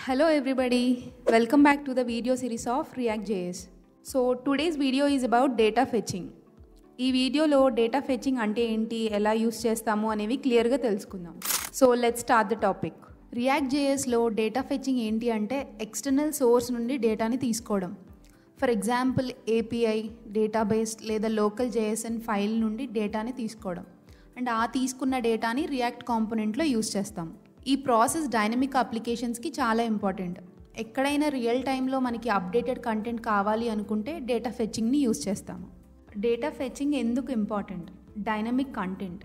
Hello everybody, welcome back to the video series of React.js. So today's video is about data fetching. ఈ వీడియోలో data fetching అంటే ఏంటి, ఎలా use చేస్తాము అనేవి క్లియర్గా తెలుసుకుందాం. So let's start the topic. React.jsలో డేటా ఫెచింగ్ ఏంటి అంటే ఎక్స్టర్నల్ సోర్స్ నుండి డేటాని తీసుకోవడం. ఫర్ ఎగ్జాంపుల్ ఏపీఐ, డేటాబేస్ లేదా లోకల్ JSN ఫైల్ నుండి డేటాని తీసుకోవడం అండ్ ఆ తీసుకున్న డేటాని రియాక్ట్ కాంపోనెంట్లో యూస్ చేస్తాం. ఈ ప్రాసెస్ డైనమిక్ అప్లికేషన్స్కి చాలా ఇంపార్టెంట్. ఎక్కడైనా రియల్ టైంలో మనకి అప్డేటెడ్ కంటెంట్ కావాలి అనుకుంటే డేటా ఫెచింగ్ని యూస్ చేస్తాము. డేటా ఫెచింగ్ ఎందుకు important? Dynamic content.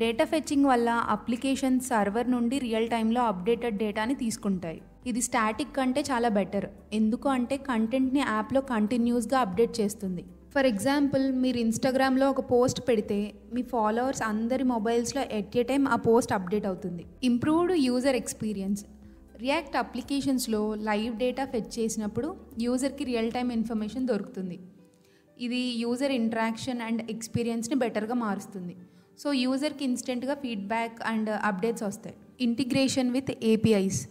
Data fetching వల్ల అప్లికేషన్ సర్వర్ నుండి రియల్ టైంలో అప్డేటెడ్ డేటాని తీసుకుంటాయి. ఇది స్టాటిక్ కంటే చాలా బెటర్. ఎందుకు అంటే కంటెంట్ని యాప్లో కంటిన్యూస్గా అప్డేట్ చేస్తుంది. ఫర్ ఎగ్జాంపుల్, మీరు ఇన్స్టాగ్రామ్లో ఒక పోస్ట్ పెడితే మీ ఫాలోవర్స్ అందరి మొబైల్స్లో ఎట్ ఏ టైం ఆ పోస్ట్ అప్డేట్ అవుతుంది. Improved user experience. రియాక్ట్ అప్లికేషన్స్లో లైవ్ డేటా ఫెచ్ చేసినప్పుడు యూజర్కి రియల్ టైం ఇన్ఫర్మేషన్ దొరుకుతుంది. ఇది యూజర్ ఇంటరాక్షన్ అండ్ ఎక్స్పీరియన్స్ని బెటర్గా మారుస్తుంది. సో యూజర్కి ఇన్స్టెంట్గా ఫీడ్బ్యాక్ అండ్ అప్డేట్స్ వస్తాయి. Integration with APIs.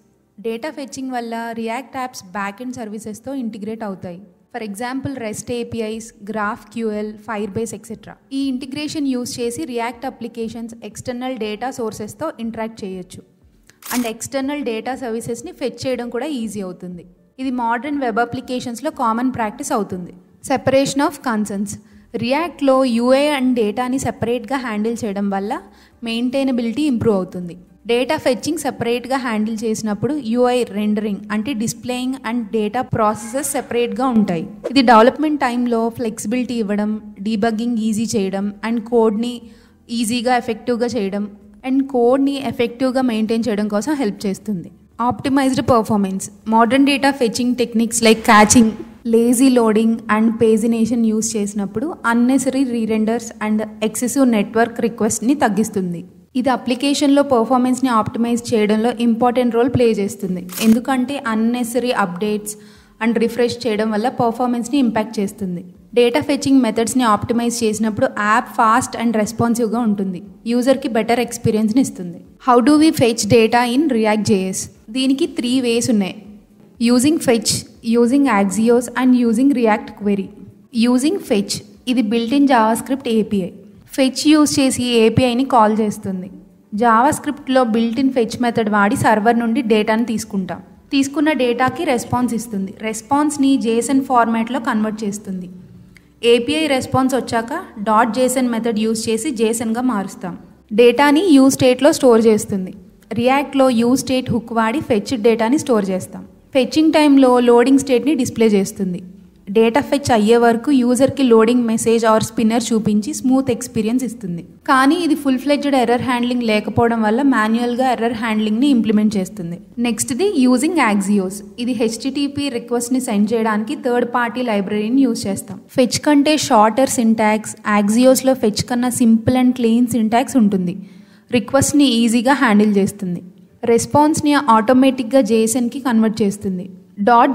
Data fetching వల్ల రియాక్ట్ యాప్స్ బ్యాక్ ఎండ్ సర్వీసెస్తో ఇంటిగ్రేట్ అవుతాయి. For example REST APIs, GraphQL, Firebase etcetera. ఈ ఇంటిగ్రేషన్ యూస్ చేసి రియాక్ట్ అప్లికేషన్స్ ఎక్స్టర్నల్ డేటా సోర్సెస్తో ఇంటరాక్ట్ చేయొచ్చు అండ్ ఎక్స్టర్నల్ డేటా సర్వీసెస్ని ఫెచ్ చేయడం కూడా ఈజీ అవుతుంది. ఇది మోడర్న్ వెబ్ అప్లికేషన్స్లో కామన్ ప్రాక్టీస్ అవుతుంది. Separation of concerns. రియాక్ట్లో యూఐ అండ్ డేటాని సెపరేట్గా హ్యాండిల్ చేయడం వల్ల మెయింటైనబిలిటీ ఇంప్రూవ్ అవుతుంది. డేటా ఫెచ్చింగ్ సెపరేట్గా హ్యాండిల్ చేసినప్పుడు యూఐ రెండరింగ్ అంటే డిస్ప్లేయింగ్ అండ్ డేటా ప్రాసెసెస్ సెపరేట్గా ఉంటాయి. ఇది డెవలప్మెంట్ టైంలో ఫ్లెక్సిబిలిటీ ఇవ్వడం, డీబగ్గింగ్ ఈజీ చేయడం అండ్ కోడ్ని ఈజీగా ఎఫెక్టివ్గా చేయడం అండ్ కోడ్ని ఎఫెక్టివ్గా మెయింటైన్ చేయడం కోసం హెల్ప్ చేస్తుంది. Optimised performance. Modern data fetching techniques like catching, lazy loading and pagination use చేసినప్పుడు అన్నెసరీ రీరెండర్స్ అండ్ ఎక్సెసివ్ నెట్వర్క్ రిక్వెస్ట్ని తగ్గిస్తుంది. ఇది అప్లికేషన్లో పర్ఫార్మెన్స్ని ఆప్టిమైజ్ చేయడంలో ఇంపార్టెంట్ రోల్ ప్లే చేస్తుంది. ఎందుకంటే అన్నెసరీ అప్డేట్స్ అండ్ రిఫ్రెష్ చేయడం వల్ల పర్ఫార్మెన్స్ని ఇంపాక్ట్ చేస్తుంది. డేటా ఫెచింగ్ మెథడ్స్ని ఆప్టిమైజ్ చేసినప్పుడు యాప్ ఫాస్ట్ అండ్ రెస్పాన్సివ్గా ఉంటుంది. యూజర్కి బెటర్ ఎక్స్పీరియన్స్ని ఇస్తుంది. How do we fetch data in React.js? దీనికి 3 ways ఉన్నాయి. Using fetch, using Axios and using React query. Using fetch ఇది built in JavaScript API. Fetch use చేసి ఏపీఐని call చేస్తుంది. జావాస్క్రిప్ట్లో బిల్ట్ ఇన్ ఫెచ్ మెథడ్ వాడి సర్వర్ నుండి డేటాని తీసుకుంటాం. తీసుకున్న డేటాకి రెస్పాన్స్ ఇస్తుంది. రెస్పాన్స్ని JSON ఫార్మాట్లో కన్వర్ట్ చేస్తుంది. ఏపీఐ రెస్పాన్స్ వచ్చాక .json మెథడ్ యూజ్ చేసి JSONగా మారుస్తాం. డేటాని యూ స్టేట్లో స్టోర్ చేస్తుంది. రియాక్ట్లో యూ స్టేట్ హుక్ వాడి ఫెచ్ డేటాని స్టోర్ చేస్తాం. ఫెచ్చింగ్ టైంలో లోడింగ్ స్టేట్ని డిస్ప్లే చేస్తుంది. డేటా ఫెచ్ అయ్యే వరకు యూజర్కి లోడింగ్ మెసేజ్ ఆర్ స్పిన్నర్ చూపించి స్మూత్ ఎక్స్పీరియన్స్ ఇస్తుంది. కానీ ఇది ఫుల్ ఫ్లెడ్జ్డ్ ఎర్రర్ హ్యాండ్లింగ్ లేకపోవడం వల్ల మాన్యువల్గా ఎర్రర్ హ్యాండ్లింగ్ని ఇంప్లిమెంట్ చేస్తుంది. నెక్స్ట్ది యూజింగ్ Axios. ఇది HTTP రిక్వెస్ట్ని సెండ్ చేయడానికి థర్డ్ పార్టీ లైబ్రరీని యూజ్ చేస్తాం. ఫెచ్ కంటే షార్టర్ సింటాక్స్, Axiosలో ఫెచ్ కన్నా సింపుల్ అండ్ క్లీన్ సింటాక్స్ ఉంటుంది. రిక్వెస్ట్ని ఈజీగా హ్యాండిల్ చేస్తుంది. రెస్పాన్స్ని ఆటోమేటిక్గా JSONకి కన్వర్ట్ చేస్తుంది.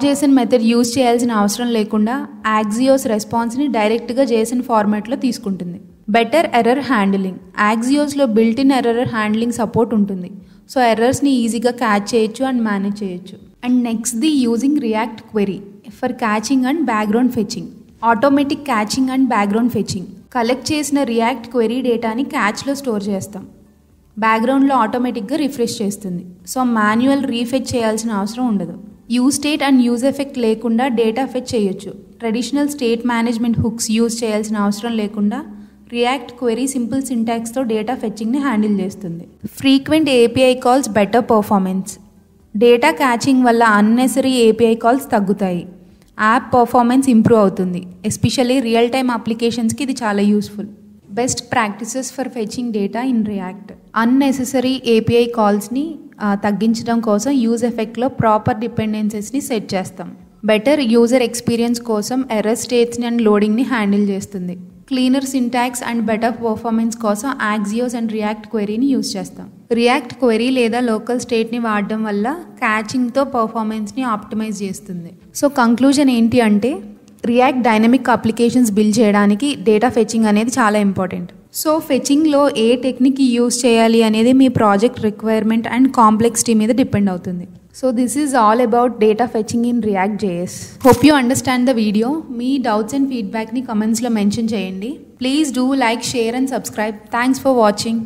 .json మెథడ్ యూజ్ చేయాల్సిన అవసరం లేకుండా Axios రెస్పాన్స్ని డైరెక్ట్గా JSON ఫార్మాట్లో తీసుకుంటుంది. Better error handling. Axiosలో built in error handling support ఉంటుంది. సో ఎర్రర్స్ని ఈజీగా క్యాచ్ చేయొచ్చు అండ్ మేనేజ్ చేయొచ్చు. And నెక్స్ట్ది using React query for catching and background fetching. Automatic catching and background fetching. Collect చేసిన రియాక్ట్ క్వెరీ డేటాని క్యాచ్లో స్టోర్ చేస్తాం. బ్యాక్గ్రౌండ్లో ఆటోమేటిక్గా రిఫ్రెష్ చేస్తుంది. సో మాన్యువల్ రీఫెచ్ చేయాల్సిన అవసరం ఉండదు. Use state and use effect లేకుండా డేటా ఫెచ్ చేయొచ్చు. Traditional state management hooks use చేయాల్సిన అవసరం లేకుండా రియాక్ట్ క్వెరీ సింపుల్ సింటాక్స్తో డేటా ఫెచ్చింగ్ని హ్యాండిల్ చేస్తుంది. Frequent API calls better performance. Data caching వల్ల అన్నెసరీ ఏపీఐ కాల్స్ తగ్గుతాయి. యాప్ పర్ఫార్మెన్స్ ఇంప్రూవ్ అవుతుంది. ఎస్పెషల్లీ రియల్ టైమ్ అప్లికేషన్స్కి ఇది చాలా useful. Best practices for fetching data in React. Unnecessary API కాల్స్ని తగ్గించడం కోసం యూజ్ ఎఫెక్ట్లో ప్రాపర్ డిపెండెన్సెస్ని సెట్ చేస్తాం. బెటర్ యూజర్ ఎక్స్పీరియన్స్ కోసం ఎర్రర్ స్టేట్స్ని అండ్ లోడింగ్ని హ్యాండిల్ చేస్తుంది. Cleaner syntax and better performance కోసం Axios అండ్ రియాక్ట్ క్వెరీని యూజ్ చేస్తాం. రియాక్ట్ క్వెరీ లేదా లోకల్ స్టేట్ని వాడడం వల్ల క్యాచింగ్తో పర్ఫార్మెన్స్ని ఆప్టిమైజ్ చేస్తుంది. సో కంక్లూజన్ ఏంటి అంటే రియాక్ట్ డైనమిక్ అప్లికేషన్స్ బిల్డ్ చేయడానికి డేటా ఫెచింగ్ అనేది చాలా ఇంపార్టెంట్. సో ఫెచింగ్లో ఏ టెక్నిక్ యూజ్ చేయాలి అనేది మీ ప్రాజెక్ట్ రిక్వైర్మెంట్ అండ్ కాంప్లెక్సిటీ మీద డిపెండ్ అవుతుంది. So this is all about data fetching in React.js. Hope you understand the video. Me doubts and feedback ని comments లో mention చేయండి. Please do like, share and subscribe. Thanks for watching.